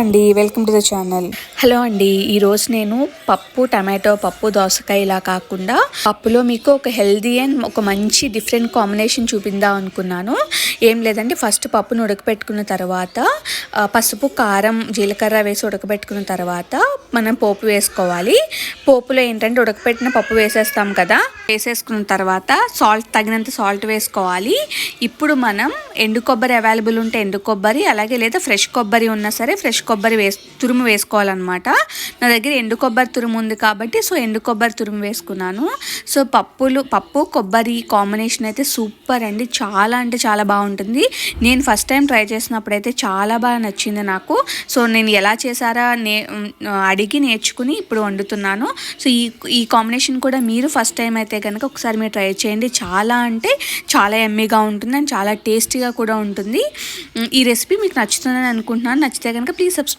అండి welcome to the channel. Hello అండి, ఈరోజు నేను పప్పు టమాటో పప్పు దోసకాయ ఇలా కాకుండా పప్పులో మీకు ఒక హెల్దీ అండ్ ఒక మంచి డిఫరెంట్ కాంబినేషన్ చూపిందాం అనుకున్నాను. ఏం లేదంటే ఫస్ట్ పప్పును ఉడకపెట్టుకున్న తర్వాత పసుపు కారం జీలకర్ర వేసి ఉడకబెట్టుకున్న తర్వాత మనం పోపు వేసుకోవాలి. పోపులో ఏంటంటే ఉడకపెట్టిన పప్పు వేసేస్తాం కదా, వేసేసుకున్న తర్వాత తగినంత సాల్ట్ వేసుకోవాలి. ఇప్పుడు మనం ఎండు కొబ్బరి అవైలబుల్ ఉంటే ఎండు కొబ్బరి, అలాగే లేదా ఫ్రెష్ కొబ్బరి ఉన్నా సరే ఫ్రెష్ కొబ్బరి తురుము వేసుకోవాలన్నమాట. నా దగ్గర ఎండు కొబ్బరి తురుము ఉంది కాబట్టి ఎండు కొబ్బరి తురుము వేసుకున్నాను. పప్పు కొబ్బరి కాంబినేషన్ అయితే సూపర్ అండి, చాలా అంటే చాలా బాగుంటుంది. నేను ఫస్ట్ టైం ట్రై చేసినప్పుడు అయితే చాలా బాగా నచ్చింది నాకు. నేను ఎలా చేశారా అడిగి నేర్చుకుని ఇప్పుడు వండుతున్నాను. ఈ కాంబినేషన్ కూడా మీరు ఫస్ట్ టైం అయితే కనుక ఒకసారి మీరు ట్రై చేయండి. చాలా అంటే చాలా ఎమ్మీగా ఉంటుంది అండ్ చాలా టేస్టీగా కూడా ఉంటుంది. ఈ రెసిపీ మీకు నచ్చుతుందని అనుకుంటున్నాను. నచ్చితే కనుక ప్లీజ్